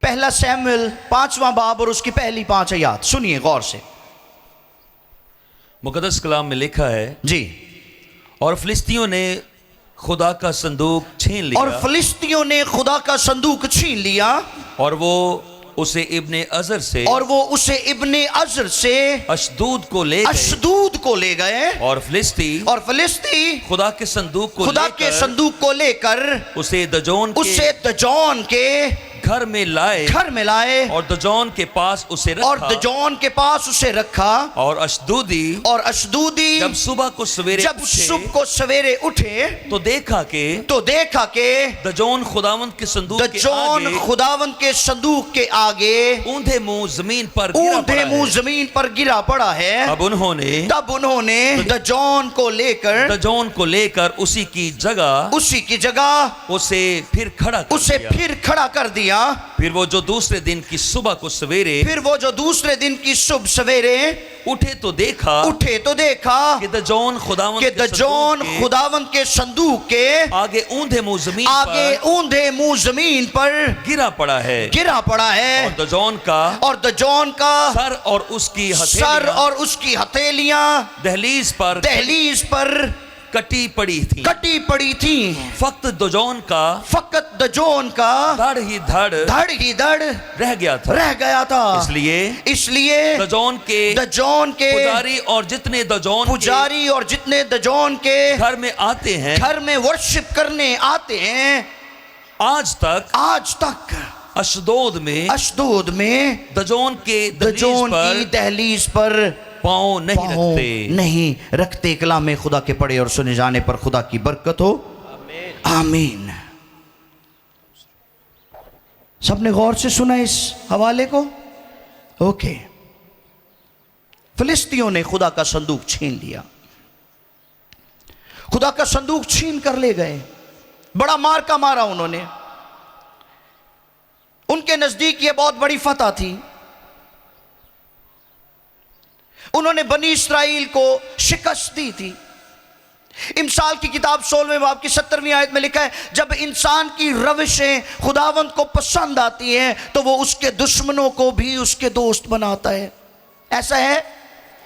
पहला सैमुएल 5वां बाब और उसकी पहली 5 आयत सुनिए गौर से। मुकद्दस कलाम में लिखा है जी। और फिलिस्तियों ने खुदा का संदूक छीन लिया, और फिलिस्तियों ने खुदा का संदूक छीन लिया, और वो उसे इब्ने अजर से अशदूद को ले गए, और फिलिस्ती खुदा के संदूक को लेकर उसे दजोन के घर में लाए और दजोन के पास उसे रखा। और अशदूदी जब सुबह को सवेरे उठे तो देखा के दजोन खुदावंद के संदूक के आगे ऊंधे मुंह जमीन पर गिरा पड़ा है। तब उन्होंने दजोन को लेकर उसी की जगह उसे फिर खड़ा कर दिया। फिर वो जो दूसरे दिन की सुबह सवेरे उठे तो देखा कि दजोन खुदावंद के संदूक के आगे ऊंधे मुंह जमीन पर गिरा पड़ा है। और दजोन का सर और उसकी हथेलियां दहलीज पर कटी पड़ी थी। फकत दजोन का धड़ ही धड़ रह गया था। इसलिए दजोन के पुजारी और जितने दजोन के घर में वर्शिप करने आते हैं, आज तक अशदोद में दजोन की दहलीज पर पाँव नहीं रखते। कलाम खुदा के पढ़े और सुने जाने पर खुदा की बरकत हो, आमीन। सबने गौर से सुना इस हवाले को? ओके। फिलिस्तियों ने खुदा का संदूक छीन लिया, खुदा का संदूक छीन कर ले गए। बड़ा मार का मारा उन्होंने। उनके नजदीक यह बहुत बड़ी फतह थी। उन्होंने बनी इस्राइल को शिकस्त दी थी। इमसाल की किताब 16वें बाब की 17वीं आयत में लिखा है, जब इंसान की रविशें खुदावंद को पसंद आती हैं तो वो उसके दुश्मनों को भी उसके दोस्त बनाता है। ऐसा है?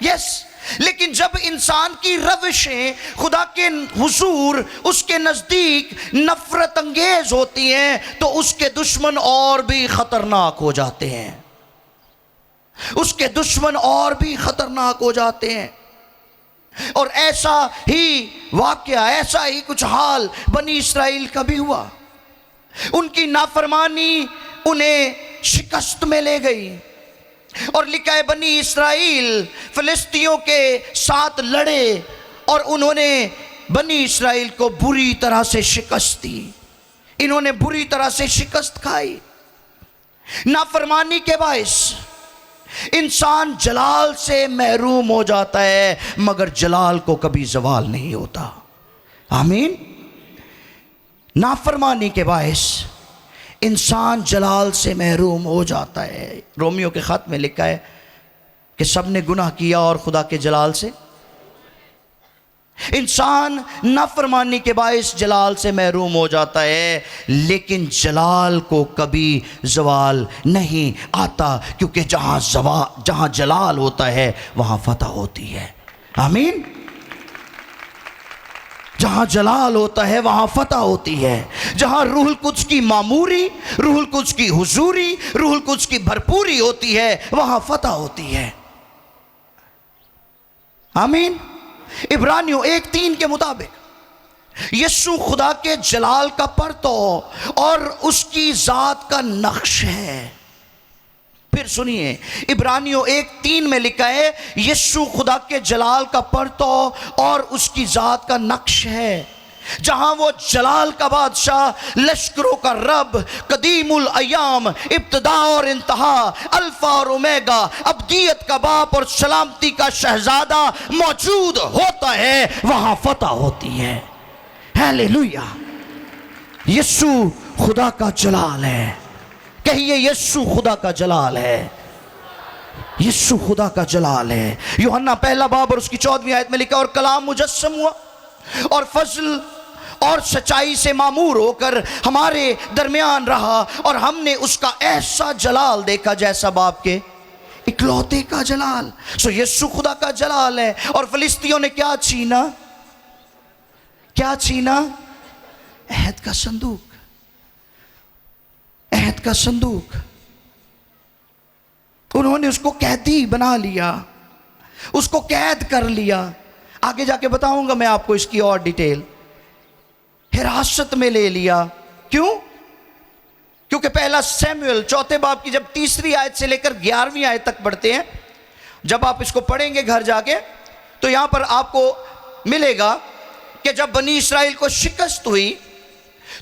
यस। लेकिन जब इंसान की रविशें खुदा के हुजूर उसके नजदीक नफरत अंगेज होती हैं तो उसके दुश्मन और भी खतरनाक हो जाते हैं। और ऐसा ही वाकया, ऐसा ही कुछ हाल बनी इस्राइल का भी हुआ। उनकी नाफरमानी उन्हें शिकस्त में ले गई। और लिखा है बनी इस्राइल फिलिस्तियों के साथ लड़े और उन्होंने बनी इस्राइल को बुरी तरह से शिकस्त दी। इन्होंने बुरी तरह से शिकस्त खाई। नाफरमानी के बायस इंसान जलाल से महरूम हो जाता है, मगर जलाल को कभी जवाल नहीं होता। आमीन। नाफरमानी के बायस इंसान जलाल से महरूम हो जाता है। रोमियो के खत में लिखा है कि सब ने गुनाह किया और खुदा के जलाल से, इंसान नाफरमानी के बायस जलाल से महरूम हो जाता है, लेकिन जलाल को कभी जवाल नहीं आता, क्योंकि जहां जलाल होता है वहां फतह होती है। आमीन। जहां जलाल होता है वहां फतह होती है। जहां रूहुल कुद्स की मामूरी, रूहुल कुद्स की हुजूरी, रूहुल कुद्स की भरपूरी होती है वहां फतह होती है। आमीन। इब्रानियों 1:3 के मुताबिक यीशु खुदा के जलाल का परतौ और उसकी जात का नक्श है। फिर सुनिए, इब्रानियों 1:3 में लिखा है यीशु खुदा के जलाल का परतौ और उसकी जात का नक्श है। जहां वो जलाल का बादशाह, लश्करों का रब, कदीमुल अयाम, इब्तिदा और इंतहा, अल्फा और ओमेगा, अब्दियत का बाप और सलामती का शहजादा मौजूद होता है, वहां फतह होती है। हालेलुया। यीशु खुदा का जलाल है। कहिए यीशु खुदा का जलाल है। यीशु खुदा का जलाल है। यूहन्ना 1 बाब और उसकी 14वीं आयत में लिखा, और कलाम मुजस्सम हुआ और फजल और सच्चाई से मामूर होकर हमारे दरमियान रहा, और हमने उसका ऐसा जलाल देखा जैसा बाप के इकलौते का जलाल। सो यीशु खुदा का जलाल है। और फिलिस्तियों ने क्या छीना? क्या छीना? अहद का संदूक। अहद का संदूक। उन्होंने उसको कैदी बना लिया, उसको कैद कर लिया। आगे जाके बताऊंगा मैं आपको इसकी और डिटेल। हिरासत में ले लिया। क्यों? क्योंकि पहला सैमुएल चौथे बाब की जब 3री आयत से लेकर 11वीं आयत तक पढ़ते हैं, जब आप इसको पढ़ेंगे घर जाके, तो यहां पर आपको मिलेगा कि जब बनी इस्राएल को शिकस्त हुई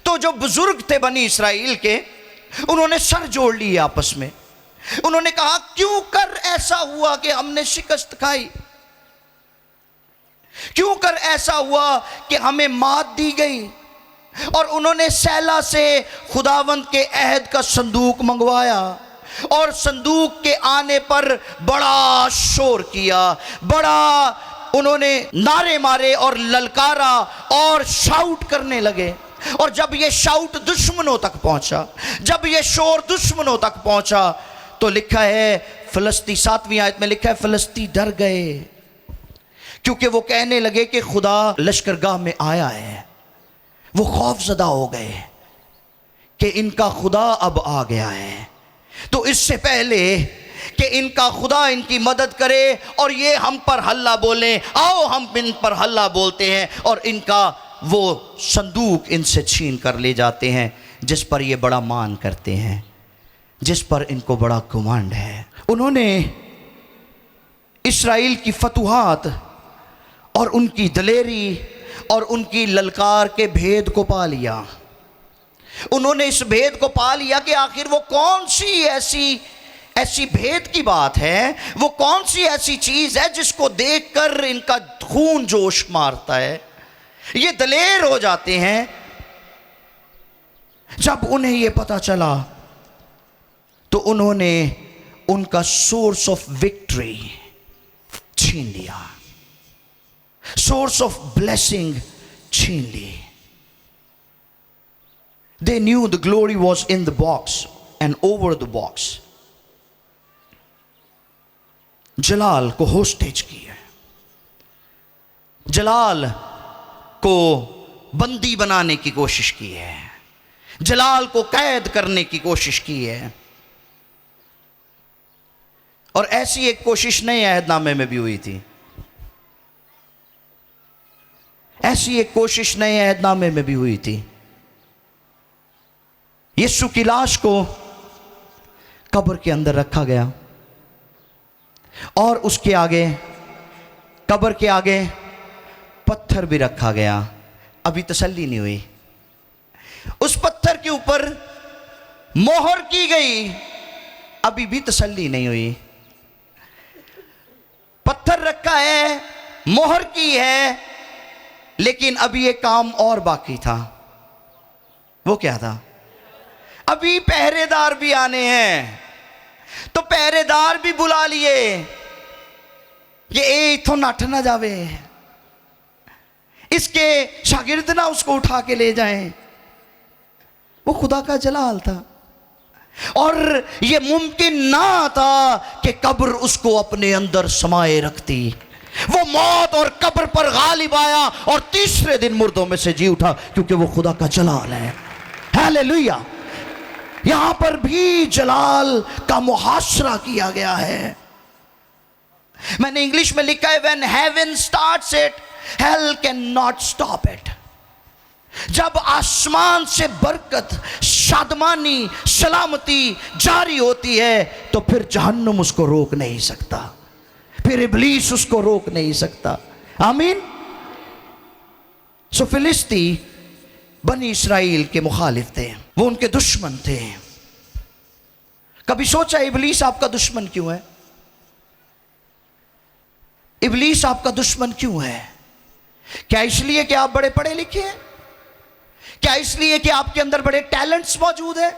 तो जो बुजुर्ग थे बनी इस्राएल के, उन्होंने सर जोड़ लिए आपस में। उन्होंने कहा क्यों कर ऐसा हुआ कि हमने शिकस्त खाई? क्यों कर ऐसा हुआ कि हमें मात दी गई? और उन्होंने सैला से खुदावंद के अहद का संदूक मंगवाया, और संदूक के आने पर बड़ा शोर किया, बड़ा उन्होंने नारे मारे और ललकारा और शाउट करने लगे। और जब ये शाउट दुश्मनों तक पहुंचा, जब ये शोर दुश्मनों तक पहुंचा, तो लिखा है फिलिस्ती 7वीं आयत में लिखा है फिलिस्ती डर गए, क्योंकि वो कहने लगे कि खुदा लश्करगाह में आया है। वो खौफजदा हो गए कि इनका खुदा अब आ गया है। तो इससे पहले कि इनका खुदा इनकी मदद करे और ये हम पर हल्ला बोले, आओ हम इन पर हल्ला बोलते हैं, और इनका वो संदूक इनसे छीन कर ले जाते हैं, जिस पर ये बड़ा मान करते हैं, जिस पर इनको बड़ा घमंड है। उन्होंने इस्राएल की फतुहात और उनकी दलेरी और उनकी ललकार के भेद को पा लिया। उन्होंने इस भेद को पा लिया कि आखिर वो कौन सी ऐसी भेद की बात है, वो कौन सी ऐसी चीज है जिसको देखकर इनका खून जोश मारता है। ये दलेर हो जाते हैं। जब उन्हें ये पता चला तो उन्होंने उनका सोर्स ऑफ विक्ट्री छीन लिया, सोर्स ऑफ ब्लेसिंग छीन ली। They knew the glory was in the box and over the box. जलाल को होस्टेज किया, जलाल को बंदी बनाने की कोशिश की है, जलाल को कैद करने की कोशिश की है। और ऐसी एक कोशिश नए अहदनामे में भी हुई थी। ऐसी एक कोशिश नए अहदनामे में भी हुई थी। यीशु की लाश को कब्र के अंदर रखा गया और उसके आगे, कब्र के आगे पत्थर भी रखा गया। अभी तसल्ली नहीं हुई। उस पत्थर के ऊपर मोहर की गई, अभी भी तसल्ली नहीं हुई। पत्थर रखा है, मोहर की है, लेकिन अभी एक काम और बाकी था। वो क्या था? अभी पहरेदार भी आने हैं। तो पहरेदार भी बुला लिए, ये इथों नठ ना जावे, इसके शागिर्द ना उसको उठा के ले जाएं। वो खुदा का जलाल था और ये मुमकिन ना था कि कब्र उसको अपने अंदर समाये रखती। वो मौत और कब्र पर गालिब आया और तीसरे दिन मुर्दों में से जी उठा, क्योंकि वो खुदा का जलाल है। हालेलुया। यहां पर भी जलाल का मुहासरा किया गया है। मैंने इंग्लिश में लिखा है, when heaven starts it, hell can not stop it. जब आसमान से बरकत, शादमानी, सलामती जारी होती है, तो फिर जहन्नुम उसको रोक नहीं सकता, फिर इब्लीस उसको रोक नहीं सकता। आमीन। सो फिलिस्ती बनी इस्राएल के मुखालिफ थे, वो उनके दुश्मन थे। कभी सोचा इब्लीस आपका दुश्मन क्यों है? इब्लीस आपका दुश्मन क्यों है? क्या इसलिए कि आप बड़े पढ़े लिखे हैं? क्या इसलिए कि आपके अंदर बड़े टैलेंट्स मौजूद हैं?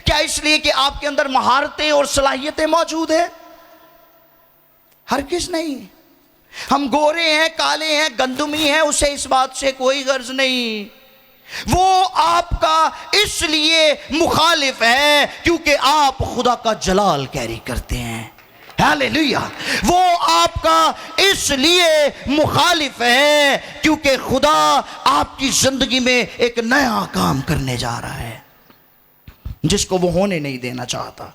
क्या इसलिए कि आपके अंदर महारतें और सलाहियतें मौजूद हैं? हरगिज़ नहीं। हम गोरे हैं, काले हैं, गंदुमी हैं, उसे इस बात से कोई गर्ज नहीं। वो आपका इसलिए मुखालिफ है क्योंकि आप खुदा का जलाल कैरी करते हैं। हालेलुया। वो आपका इसलिए मुखालिफ है क्योंकि खुदा आपकी जिंदगी में एक नया काम करने जा रहा है जिसको वो होने नहीं देना चाहता।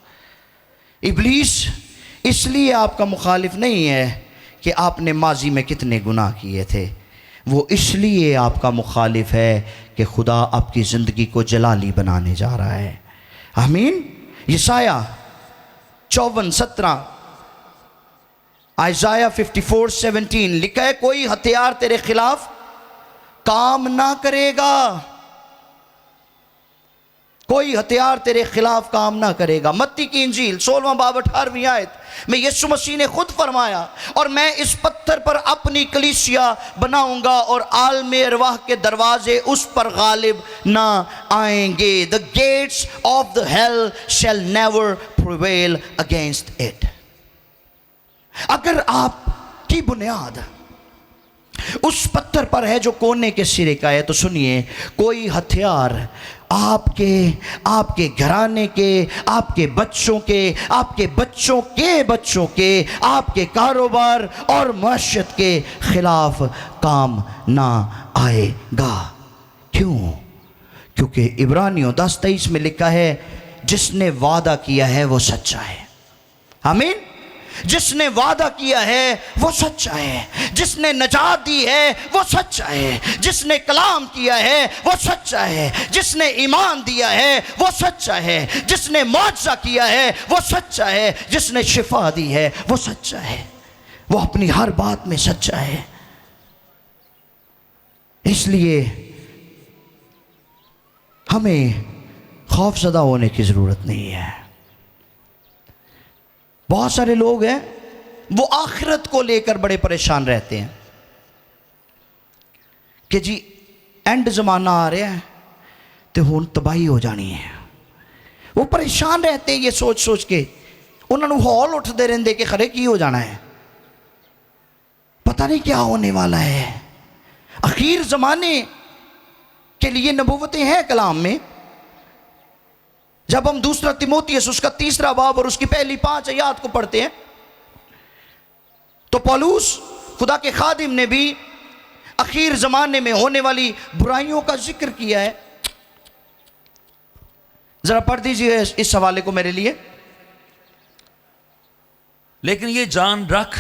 इब्लीस इसलिए आपका मुखालिफ नहीं है कि आपने माजी में कितने गुनाह किए थे, वो इसलिए आपका मुखालिफ है कि खुदा आपकी ज़िंदगी को जलाली बनाने जा रहा है। आमीन। यशाया 54:17, आइज़ाया 54:17 लिखा है, कोई हथियार तेरे खिलाफ काम ना करेगा, कोई हथियार तेरे खिलाफ काम ना करेगा। मत्ती की इंजील 16वां बाब 18वीं आयत में यीशु मसीह ने खुद फरमाया, और मैं इस पत्थर पर अपनी कलीसिया बनाऊंगा और आलमे अरवाह के दरवाजे उस पर गालिब ना आएंगे। The gates of the hell shell never prevail against it. अगर आपकी बुनियाद उस पत्थर पर है जो कोने के सिरे का है, तो सुनिए, कोई हथियार आपके घराने के, आपके बच्चों के, आपके बच्चों के बच्चों के, आपके कारोबार और मईशत के खिलाफ काम ना आएगा। क्यों? क्योंकि इब्रानियों 10:23 में लिखा है, जिसने वादा किया है वो सच्चा है। आमीन। जिसने वादा किया है वो सच्चा है, जिसने नजात दी है वो सच्चा है, जिसने कलाम किया है वो सच्चा है, जिसने ईमान दिया है वो सच्चा है, जिसने मुआवजा किया है वो सच्चा है, जिसने शिफा दी है वो सच्चा है। वो अपनी हर बात में सच्चा है। इसलिए हमें खौफज़दा होने की ज़रूरत नहीं है। बहुत सारे लोग हैं वो आखिरत को लेकर बड़े परेशान रहते हैं कि जी एंड ज़माना आ रहा है तो हुण तबाही हो जानी है। वो परेशान रहते हैं ये सोच सोच के, उन्होंने हौल उठते रहते कि खरे की हो जाना है, पता नहीं क्या होने वाला है। आखिर ज़माने के लिए नबूवतें हैं कलाम में। जब हम दूसरा तिमोथियस उसका 3रा बाब और उसकी पहली 5 आयत को पढ़ते हैं, तो पौलुस खुदा के खादिम ने भी आखिर ज़माने में होने वाली बुराइयों का जिक्र किया है। जरा पढ़ दीजिए इस हवाले को मेरे लिए। लेकिन ये जान रख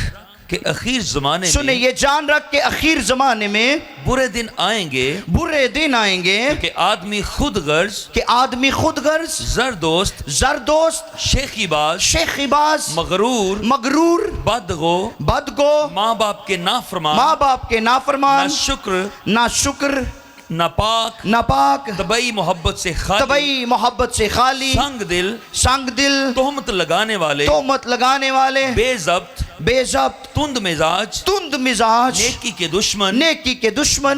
कि आखिर जमाने सुने, में, ये जान रख के आखिर ज़माने में बुरे दिन आएंगे, बुरे दिन आएंगे कि आदमी खुद गर्ज, जरदोस्त, शेखीबाज, मगरूर, बदगो, माँ बाप के नाफरमान, ना शुक्र, नापाक, तबई मोहब्बत से खाली, संग दिल, तोहमत लगाने वाले, बेज़ब्त, तुंद मिजाज, नेकी के दुश्मन,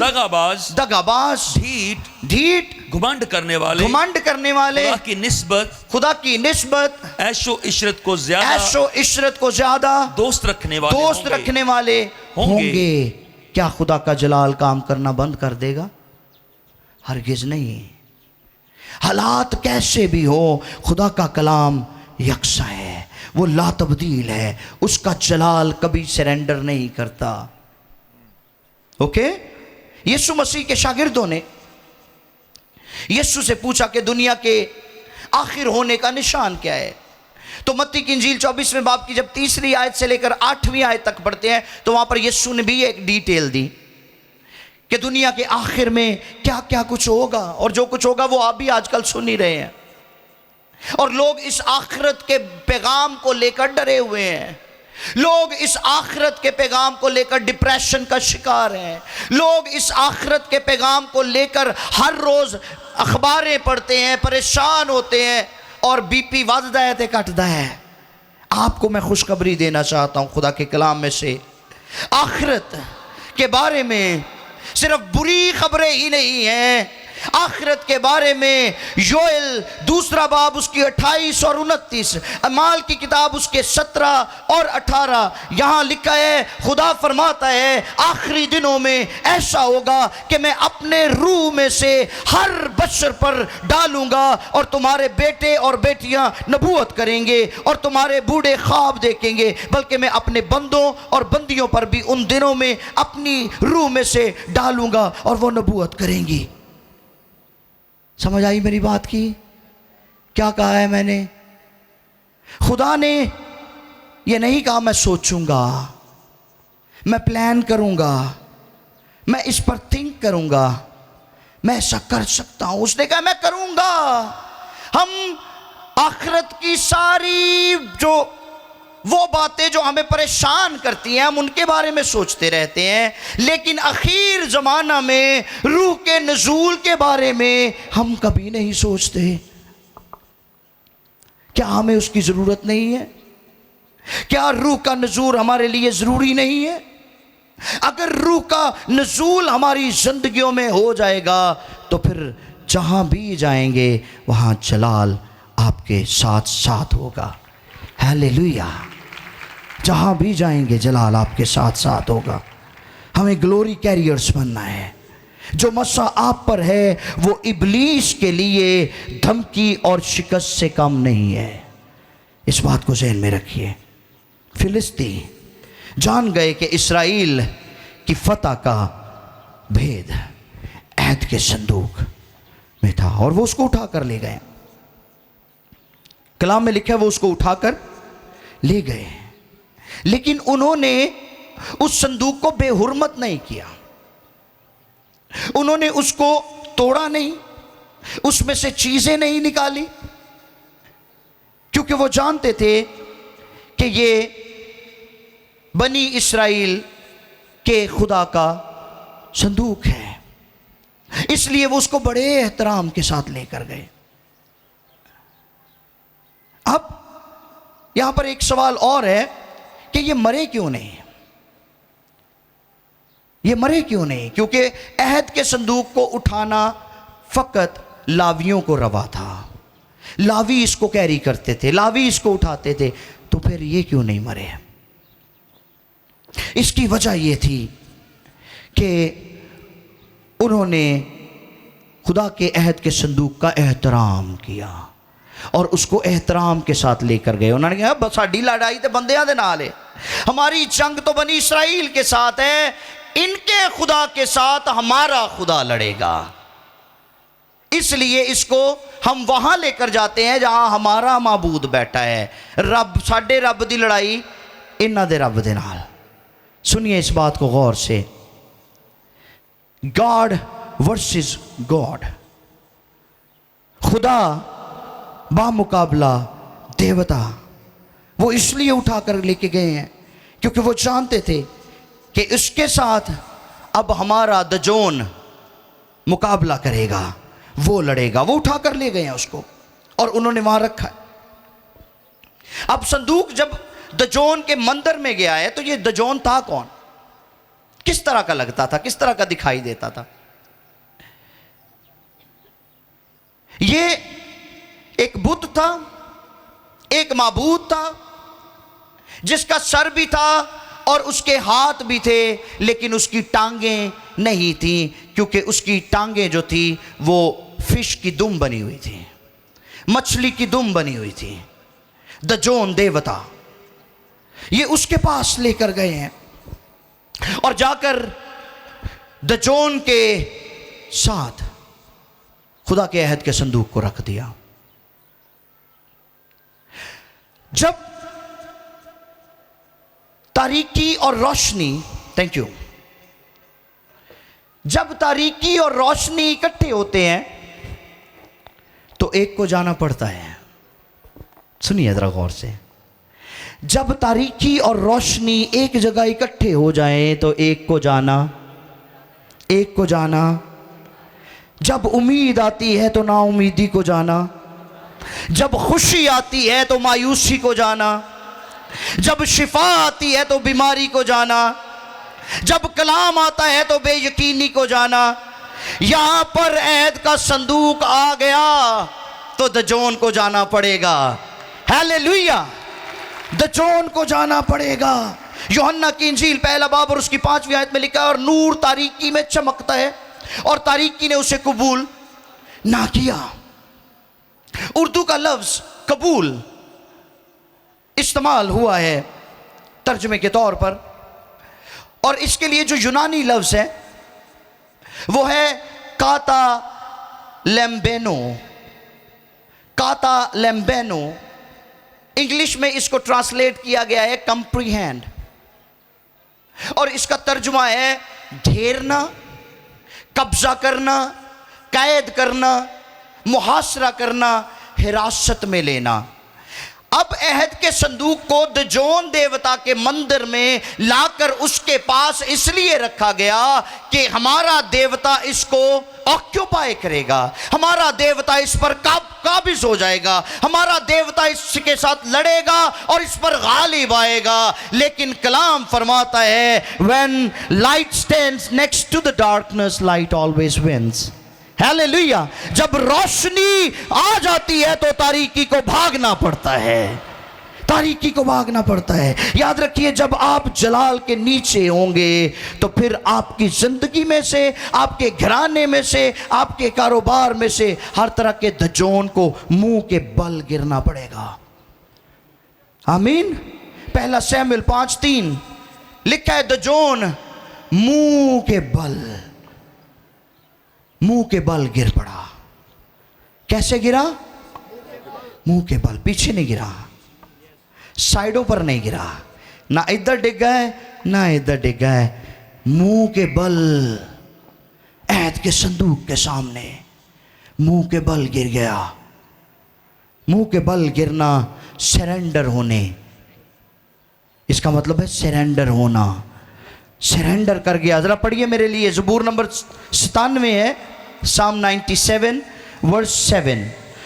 दगाबाज, ढीठ, घमंड करने वाले, खुदा की निस्बत, ऐशो इशरत को ज्यादा दोस्त रखने वाले होंगे। क्या खुदा का जलाल काम करना बंद कर देगा? हरगिज नहीं। हालात कैसे भी हो, खुदा का कलाम यकसा है, वो ला तब्दील है, उसका जलाल कभी सरेंडर नहीं करता। ओके। यीशु मसीह के शागिर्दों ने यीशु से पूछा कि दुनिया के आखिर होने का निशान क्या है। तो मत्ती की इंजील 24वें बाब की जब 3री आयत से लेकर 8वीं आयत तक पढ़ते हैं, तो वहां पर यीशु ने भी एक डिटेल दी कि दुनिया के आखिर में क्या क्या कुछ होगा, और जो कुछ होगा वो आप भी आजकल सुन ही रहे हैं। और लोग इस आखिरत के पैगाम को लेकर डरे हुए हैं, लोग इस आखिरत के पैगाम को लेकर डिप्रेशन का शिकार हैं, लोग इस आखिरत के पैगाम को लेकर हर रोज अखबारें पढ़ते हैं, परेशान होते हैं और बीपी वधदा है ते घटदा है। आपको मैं खुशखबरी देना चाहता हूं खुदा के कलाम में से, आखिरत के बारे में सिर्फ बुरी खबरें ही नहीं हैं, आखिरत के बारे में योएल दूसरा बाब उसकी 28 और 29, अमाल की किताब उसके 17 और 18 यहाँ लिखा है, खुदा फरमाता है आखिरी दिनों में ऐसा होगा कि मैं अपने रूह में से हर बशर पर डालूंगा और तुम्हारे बेटे और बेटियां नबूवत करेंगे और तुम्हारे बूढ़े ख्वाब देखेंगे, बल्कि मैं अपने बंदों और बंदियों पर भी उन दिनों में अपनी रूह में से डालूंगा और वो नबूवत करेंगी। समझ आई मेरी बात की? क्या कहा है मैंने? खुदा ने ये नहीं कहा मैं सोचूंगा, मैं प्लान करूंगा, मैं इस पर थिंक करूंगा, मैं ऐसा कर सकता हूं। उसने कहा मैं करूंगा। हम आखिरत की सारी वो बातें जो हमें परेशान करती हैं, हम उनके बारे में सोचते रहते हैं, लेकिन आखिर ज़माना में रूह के नज़ूल के बारे में हम कभी नहीं सोचते। क्या हमें उसकी ज़रूरत नहीं है? क्या रूह का नज़ूल हमारे लिए ज़रूरी नहीं है? अगर रूह का नज़ूल हमारी ज़िंदगियों में हो जाएगा तो फिर जहाँ भी जाएंगे वहाँ जलाल आपके साथ साथ होगा। हालेलुया। जहाँ भी जाएंगे जलाल आपके साथ साथ होगा। हमें ग्लोरी कैरियर्स बनना है। जो मसा आप पर है वो इब्लीस के लिए धमकी और शिकस्त से कम नहीं है। इस बात को ज़हन में रखिए। फिलिस्ती जान गए कि इस्राएल की फतह का भेद अहद के संदूक में था और वो उसको उठा कर ले गए। कलाम में लिखा है वो उसको उठाकर ले गए, लेकिन उन्होंने उस संदूक को बेहुरमत नहीं किया। उन्होंने उसको तोड़ा नहीं, उसमें से चीजें नहीं निकाली, क्योंकि वो जानते थे कि ये बनी इस्राएल के खुदा का संदूक है। इसलिए वो उसको बड़े एहतराम के साथ लेकर गए। अब यहां पर एक सवाल और है कि ये मरे क्यों नहीं? ये मरे क्यों नहीं? क्योंकि अहद के संदूक को उठाना फकत लावियों को रवा था। लावी इसको कैरी करते थे, लावी इसको उठाते थे, तो फिर ये क्यों नहीं मरे? इसकी वजह ये थी कि उन्होंने खुदा के अहद के संदूक का एहतराम किया और उसको एहतराम के साथ लेकर गए। उन्होंने कहा साडी लड़ाई तो बंदियां दे नाल है, हमारी जंग तो बनी इस्राएल के साथ है, इनके खुदा के साथ हमारा खुदा लड़ेगा, इसलिए इसको हम वहां लेकर जाते हैं जहां हमारा माबूद बैठा है। रब साडे रब दी लड़ाई इन्हां दे रब दे नाल। सुनिए इस बात को गौर से, गॉड वर्सेस गॉड, खुदा बामुकाबला देवता। वो इसलिए उठाकर लेके गए हैं क्योंकि वो जानते थे कि इसके साथ अब हमारा दजोन मुकाबला करेगा, वो लड़ेगा। वो उठाकर ले गए हैं उसको और उन्होंने वहां रखा है। अब संदूक जब दजोन के मंदिर में गया है तो ये दजोन था कौन? किस तरह का लगता था? किस तरह का दिखाई देता था? ये एक बुत था, एक माबूद था जिसका सर भी था और उसके हाथ भी थे, लेकिन उसकी टांगें नहीं थी, क्योंकि उसकी टांगें जो थी वो फिश की दुम बनी हुई थी, मछली की दुम बनी हुई थी। दजोन देवता, ये उसके पास लेकर गए हैं और जाकर दजोन के साथ खुदा के अहद के संदूक को रख दिया। जब तारीकी और रोशनी, थैंक यू, जब तारीकी और रोशनी इकट्ठे होते हैं तो एक को जाना पड़ता है। सुनिए जरा गौर से, जब तारीकी और रोशनी एक जगह इकट्ठे हो जाए तो एक को जाना। जब उम्मीद आती है तो नाउमीदी को जाना, जब खुशी आती है तो मायूसी को जाना, जब शिफा आती है तो बीमारी को जाना, जब कलाम आता है तो बेयकीनी को जाना, यहां पर ऐद का संदूक आ गया तो दजोन को जाना पड़ेगा। हालेलुया, दजोन को जाना पड़ेगा। यूहन्ना की इंजील पहला बाब और उसकी 5वीं आयत में लिखा है, और नूर तारीकी में चमकता है और तारीकी ने उसे कबूल ना किया। उर्दू का लफ्ज कबूल इस्तेमाल हुआ है तर्जुमे के तौर पर, और इसके लिए जो यूनानी लफ्ज है वो है काता लैम्बेनो। काता लैम्बेनो, इंग्लिश में इसको ट्रांसलेट किया गया है कंप्रीहेंड, और इसका तर्जुमा है घेरना, कब्जा करना, कैद करना, मुहासरा करना, हिरासत में लेना। अब अहद के संदूक को दजोन देवता के मंदिर में लाकर उसके पास इसलिए रखा गया कि हमारा देवता इसको ऑक्यूपाई करेगा, हमारा देवता इस पर काबिज हो जाएगा, हमारा देवता इसके साथ लड़ेगा और इस पर गालिब आएगा। लेकिन कलाम फरमाता है, when light stands next to the darkness light always wins. Hallelujah, जब रोशनी आ जाती है तो तारीकी को भागना पड़ता है, तारीकी को भागना पड़ता है। याद रखिए, जब आप जलाल के नीचे होंगे तो फिर आपकी जिंदगी में से, आपके घराने में से, आपके कारोबार में से हर तरह के दजोन को मुंह के बल गिरना पड़ेगा। आमीन। पहला शमूएल 5:3 लिखा है, दजोन मुंह के बल गिर पड़ा। कैसे गिरा? मुंह के बल, पीछे नहीं गिरा, साइडों पर नहीं गिरा, ना इधर डिग गए ना इधर डिग गए, मुंह के बल ऐद के संदूक के सामने मुंह के बल गिर गया। मुंह के बल गिरना सरेंडर होने, इसका मतलब है सरेंडर होना, सरेंडर कर गया। जरा पढ़िए मेरे लिए, ज़बूर नंबर 97 है, साम 97 वर्स 7,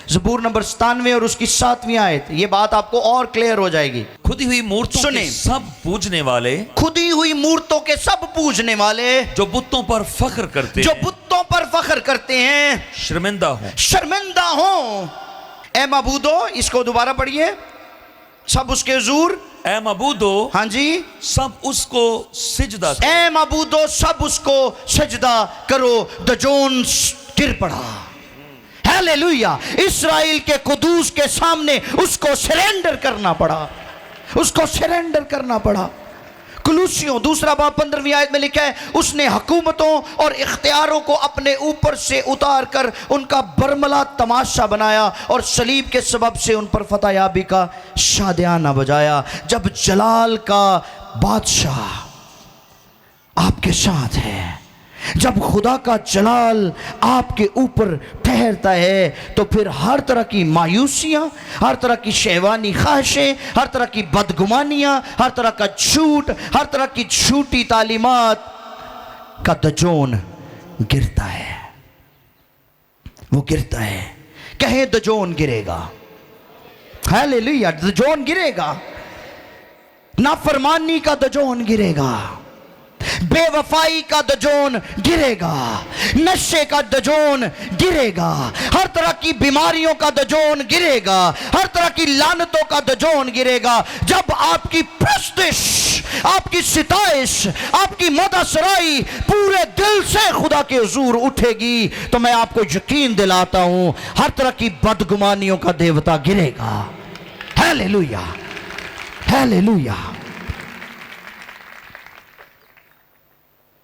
ज़बूर नंबर 97 और उसकी 7वीं आयत। ये बात आपको और क्लियर हो जाएगी। खुदी हुई मूर्तों के सब पूजने वाले, खुदी हुई मूर्तों के सब पूजने वाले, जो बुतों पर फख्र करते, जो बुतों पर फख्र करते हैं, शर्मिंदा हो, शर्मिंदा हो। ए मबूदो, इसको दोबारा पढ़िए, सब उसके हुजूर, ए मबूदो, हाँ जी, सब उसको सिजदा, ए मबूदो सब उसको सजदा करो। दजोन गिर पड़ा। हालेलुया, इस्राएल के कुदूस के सामने उसको सरेंडर करना पड़ा, उसको सरेंडर करना पड़ा। कुलूसियों दूसरा बाब 15वीं आयत में लिखा है, उसने हुकूमतों और इख्तियारों को अपने ऊपर से उतार कर उनका बरमला तमाशा बनाया और सलीब के सबब से उन पर फतहयाबी का शादियाना बजाया। जब जलाल का बादशाह आपके साथ है, जब खुदा का जलाल आपके ऊपर ठहरता है, तो फिर हर तरह की मायूसियाँ, हर तरह की शहवानी ख्वाहिशें, हर तरह की बदगुमानियाँ, हर तरह का झूठ, हर तरह की झूठी तालीमात का दजोन गिरता है। वो गिरता है। कहें दजोन गिरेगा। हालेलुया, दजोन गिरेगा। नाफरमानी का दजोन गिरेगा, बेवफाई का दजोन गिरेगा, नशे का दजोन गिरेगा, हर तरह की बीमारियों का दजोन गिरेगा, हर तरह की लानतों का दजोन गिरेगा। जब आपकी प्रस्तिश, आपकी सिताइश, आपकी मदसराई पूरे दिल से खुदा के हुजूर उठेगी, तो मैं आपको यकीन दिलाता हूं, हर तरह की बदगुमानियों का देवता गिरेगा। Hallelujah, hallelujah.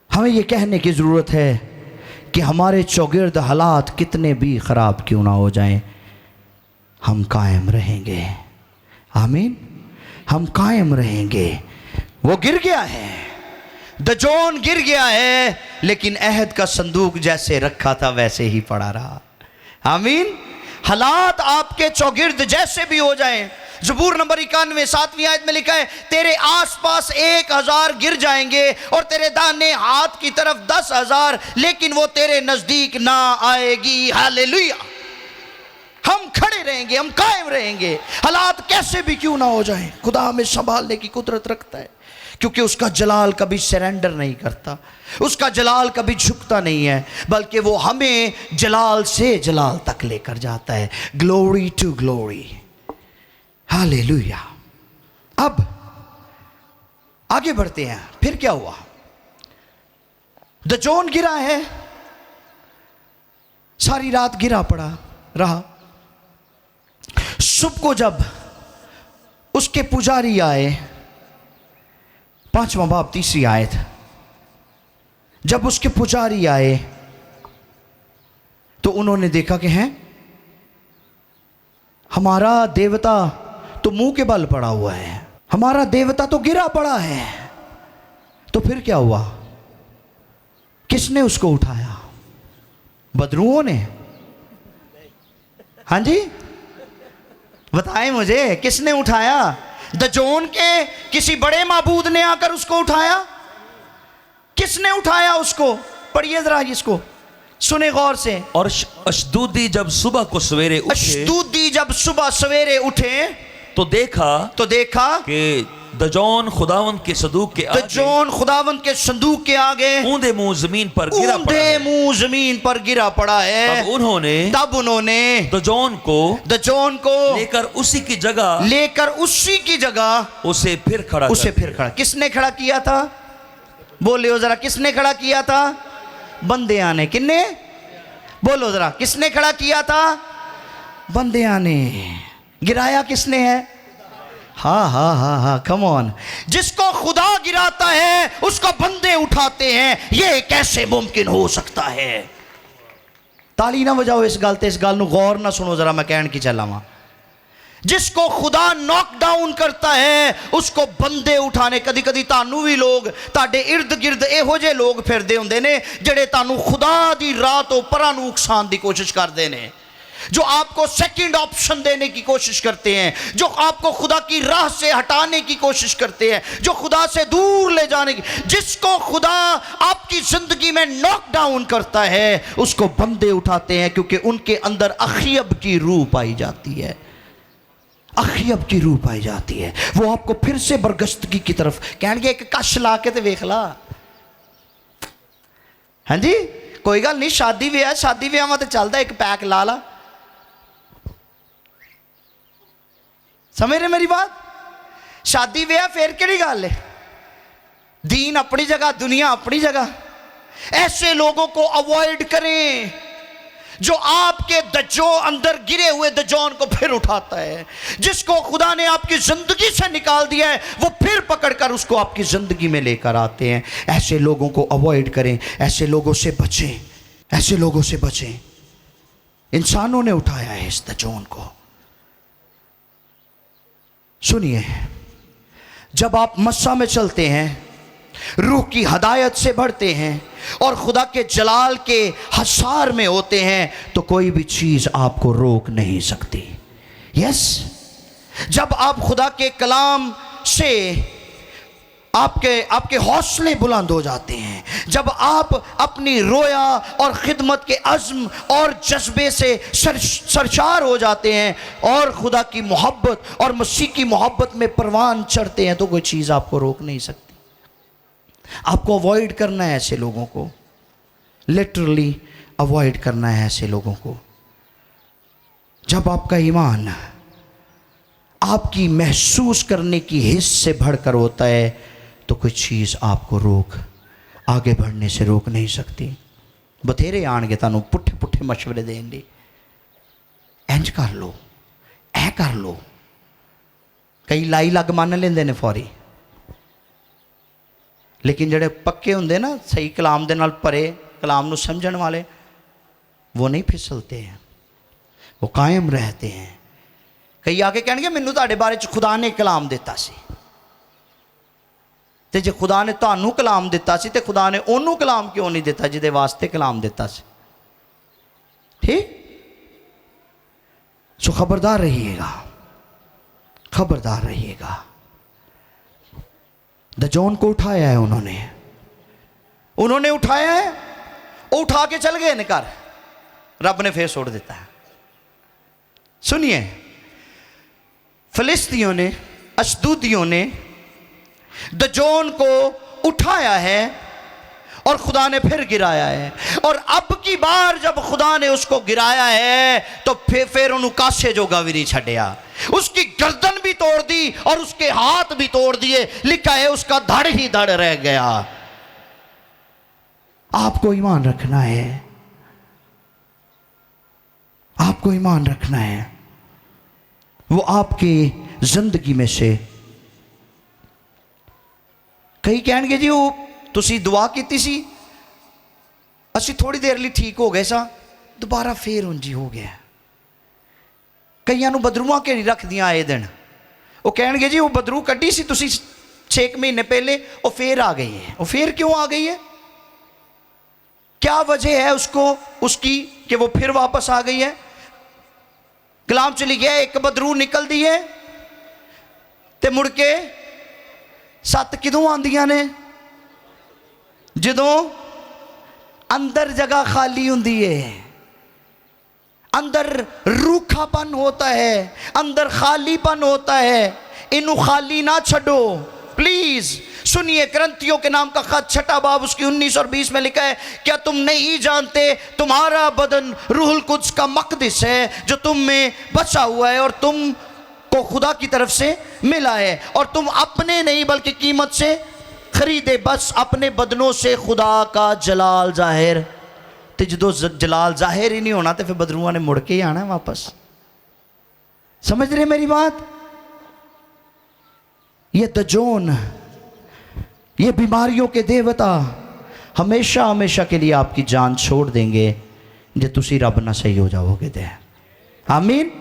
हमें यह कहने की ज़रूरत है कि हमारे चौगिर्द हालात कितने भी ख़राब क्यों ना हो जाएं, हम कायम रहेंगे। आमीन, हम कायम रहेंगे। वो गिर गया है, दजोन गिर गया है, लेकिन अहद का संदूक जैसे रखा था वैसे ही पड़ा रहा। आमीन। हालात आपके चौगिर्द जैसे भी हो जाएं, ज़बूर नंबर 91 7वीं आयत में लिखा है, तेरे आसपास 1000 गिर जाएंगे और तेरे दाहिने हाथ की तरफ 10,000, लेकिन वो तेरे नजदीक ना आएगी। हालेलुया। हम खड़े रहेंगे, हम कायम रहेंगे, हालात कैसे भी क्यों ना हो जाएं। खुदा हमें संभालने की कुदरत रखता है। क्योंकि उसका जलाल कभी सरेंडर नहीं करता, उसका जलाल कभी झुकता नहीं है, बल्कि वो हमें जलाल से जलाल तक लेकर जाता है। Glory to glory, hallelujah. अब आगे बढ़ते हैं। फिर क्या हुआ? दजोन गिरा है, सारी रात गिरा पड़ा रहा। सुबह को जब उसके पुजारी आए, 5वां बाब 3री आयत, जब उसके पुजारी आए तो उन्होंने देखा कि हैं हमारा देवता तो मुंह के बल पड़ा हुआ है, हमारा देवता तो गिरा पड़ा है। तो फिर क्या हुआ? किसने उसको उठाया? बदरूओं ने? हाँ जी, बताएं मुझे, किसने उठाया? दजोन के किसी बड़े माबूद ने आकर उसको उठाया? किसने उठाया उसको? पढ़िए जरा इसको, सुने गौर से। और अशदूदी जब सुबह को सवेरे उठे, अशदूदी जब सुबह सवेरे उठे तो देखा कि दजोन खुदावंद के संदूक के आगे, दजोन खुदावंद के संदूक के आगे ऊंधे मुंह जमीन पर गिरा पड़ा है। ऊंधे मुंह जमीन पर गिरा पड़ा है। तब उन्होंने दजोन को लेकर उसी की जगह उसे फिर खड़ा किसने खड़ा किया था? बोलियो जरा, किसने खड़ा किया था? बंदियां ने। किन्ने? बोलो जरा, किसने खड़ा किया था? बंदियां ने। गिराया किसने है? हाँ, कम ऑन। जिसको खुदा गिराता है उसको बंदे उठाते हैं, ये कैसे मुमकिन हो सकता है? ताली ना बजाओ इस गल ते, इस गल नू गौर ना सुनो जरा, मैं कहन की चला वहां। जिसको खुदा नॉकडाउन करता है उसको बंदे उठाने। कदी कदी तानू भी लोग, ताडे इर्द गिर्द एहो जे लोग फिरदे हुंदे ने जेड़े तानू खुदा दी राह तो परां नू उकसाण दी कोशिश करदे ने, जो आपको सेकंड ऑप्शन देने की कोशिश करते हैं, जो आपको खुदा की राह से हटाने की कोशिश करते हैं, जो खुदा से दूर ले जाने की। जिसको खुदा आपकी जिंदगी में नॉकडाउन करता है उसको बंदे उठाते हैं, क्योंकि उनके अंदर अखियब की रूह पाई जाती है। अखियब की रूह पाई जाती है। वो आपको फिर से बरगश्तगी की तरफ कहेंगे, एक कश ला के तो वेख ला। हाँ जी, कोई गल नहीं, शादी ब्याह में तो चलता, एक पैक ला ला। समझ रहे मेरी बात? शादी ब्याह फिर केड़ी गल है? दीन अपनी जगह, दुनिया अपनी जगह। ऐसे लोगों को अवॉइड करें जो आपके दजों अंदर गिरे हुए दजोन को फिर उठाता है। जिसको खुदा ने आपकी जिंदगी से निकाल दिया है वो फिर पकड़कर उसको आपकी जिंदगी में लेकर आते हैं। ऐसे लोगों को अवॉइड करें, ऐसे लोगों से बचें, ऐसे लोगों से बचें। इंसानों ने उठाया है इस दजोन को। सुनिए, जब आप मस्सा में चलते हैं, रूह की हदायत से बढ़ते हैं और खुदा के जलाल के हसार में होते हैं, तो कोई भी चीज आपको रोक नहीं सकती। यस, जब आप खुदा के कलाम से आपके हौसले बुलंद हो जाते हैं, जब आप अपनी रोया और खिदमत के अज़्म और जज्बे से सरशार हो जाते हैं और खुदा की मोहब्बत और मसीह की मोहब्बत में परवान चढ़ते हैं, तो कोई चीज़ आपको रोक नहीं सकती। आपको अवॉइड करना है ऐसे लोगों को, लिटरली अवॉइड करना है ऐसे लोगों को। जब आपका ईमान आपकी महसूस करने की हिस्स से बढ़कर होता है, तो कोई चीज़ आपको आगे बढ़ने से रोक नहीं सकती। बथेरे आणगे तानू पुट्ठे पुट्ठे मशवरे देंगे, इंज कर लो, ऐ कर लो। कई लाई लग मन लेंदे ने फौरी, लेकिन जेडे पक्के होंदे ना, सही कलाम दे नाल भरे, कलाम नू समझण वाले, वो नहीं फिसलते हैं, वो कायम रहते हैं। कई आके कहणगे मैनू तुहाडे बारे च खुदा ने कलाम दिता सी, ते जे खुदा ने तुहानू कलाम दिता सी ते खुदा ने ओनू कलाम क्यों नहीं दिता जिहदे वास्ते कलाम दिता सी? ठीक? सो खबरदार रहिएगा, खबरदार रहिएगा। दजोन को उठाया है उन्होंने उठाया है, वो उठा के चल गए घर, रब ने फिर छोड़ देता है। सुनिए, फिलिस्तियों ने, अशदूदियों ने दजोन को उठाया है और खुदा ने फिर गिराया है, और अब की बार जब खुदा ने उसको गिराया है तो फिर उन्होंने कासे जोगा भी नहीं छड़िया, उसकी गर्दन भी तोड़ दी और उसके हाथ भी तोड़ दिए। लिखा है उसका धड़ ही धड़ रह गया। आपको ईमान रखना है, आपको ईमान रखना है। वो आपकी जिंदगी में से कई कहेंगे जी वो तुसी दुआ कीती सी, असी थोड़ी देर लिए ठीक हो गए सा, दोबारा फिर उंजी हो गया। कईयां नूं बदरूआं घेरी रख दियां आए दिन, वो कहेंगे जी वो बदरू कड्डी सी तुसी 6 महीने पहले, वो फिर आ गई है। वो फिर क्यों आ गई है? क्या वजह है उसको उसकी कि वो फिर वापस आ गई है? कलाम चली गया, एक बदरू निकल दी है ते मुड़ के 7 किदों आंदियां ने? जदों अंदर जगह खाली हुंदी है, अंदर रूखापन होता है, अंदर खालीपन होता है। इनू खाली ना छड़ो प्लीज। सुनिए, करंथियों के नाम का खत 6 बाब उसकी 19 और 20 में लिखा है, क्या तुम नहीं जानते तुम्हारा बदन रूहुल कुद्स का मकदस है जो तुम में बचा हुआ है और तुम को खुदा की तरफ से मिला है, और तुम अपने नहीं बल्कि कीमत से खरीदे। बस अपने बदनों से खुदा का जलाल जाहिर। तो जो जलाल जाहिर ही नहीं होना तो फिर बदरुआ ने मुड़ के ही आना है वापस। समझ रहे मेरी बात? ये दजोन, ये बीमारियों के देवता हमेशा हमेशा के लिए आपकी जान छोड़ देंगे जो तुसी रब ना सही हो जाओगे। दे आमीन।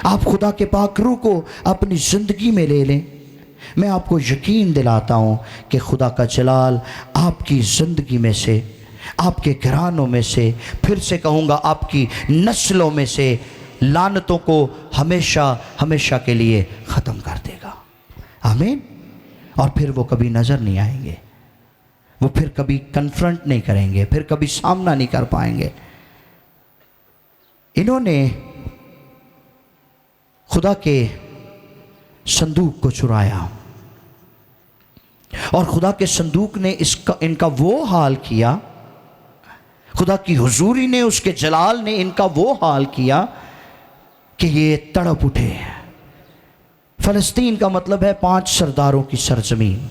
आप खुदा के पाक रूह को अपनी जिंदगी में ले लें। मैं आपको यकीन दिलाता हूं कि खुदा का जलाल आपकी जिंदगी में से, आपके घरानों में से, फिर से कहूँगा आपकी नस्लों में से लानतों को हमेशा हमेशा के लिए ख़त्म कर देगा। आमीन। और फिर वो कभी नज़र नहीं आएंगे, वो फिर कभी कन्फ्रंट नहीं करेंगे, फिर कभी सामना नहीं कर पाएंगे। इन्होंने खुदा के संदूक को चुराया और खुदा के संदूक ने इनका वो हाल किया, खुदा की हुजूरी ने, उसके जलाल ने इनका वो हाल किया कि ये तड़प उठे। फ़लस्तीन का मतलब है 5 सरदारों की सरजमीन,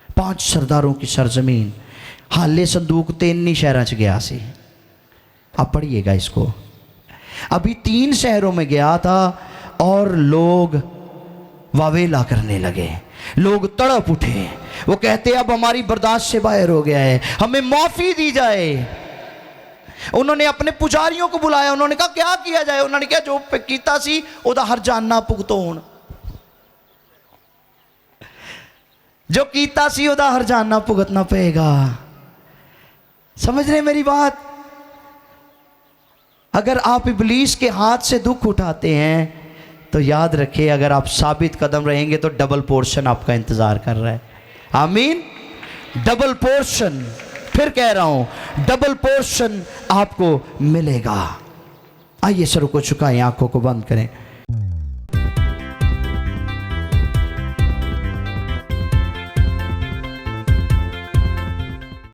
5 सरदारों की सरजमीन। हाले संदूक 3 शहरों च गया सी। आप पढ़िएगा इसको। अभी 3 शहरों में गया था और लोग वावेला करने लगे, लोग तड़प उठे। वो कहते अब हमारी बर्दाश्त से बाहर हो गया है, हमें माफ़ी दी जाए। उन्होंने अपने पुजारियों को बुलाया, उन्होंने कहा क्या किया जाए? उन्होंने कहा जो कीता सी ओदा हरजाना भुगतो हुण, जो कीता सी ओदा हरजाना भुगतना पड़ेगा। समझ रहे मेरी बात? अगर आप इब्लीस के हाथ से दुख उठाते हैं तो याद रखिए, अगर आप साबित कदम रहेंगे तो डबल पोर्शन आपका इंतजार कर रहा है। आमीन। डबल पोर्शन, फिर कह रहा हूं डबल पोर्शन आपको मिलेगा। आइए सर को झुकाएं, आंखों को बंद करें।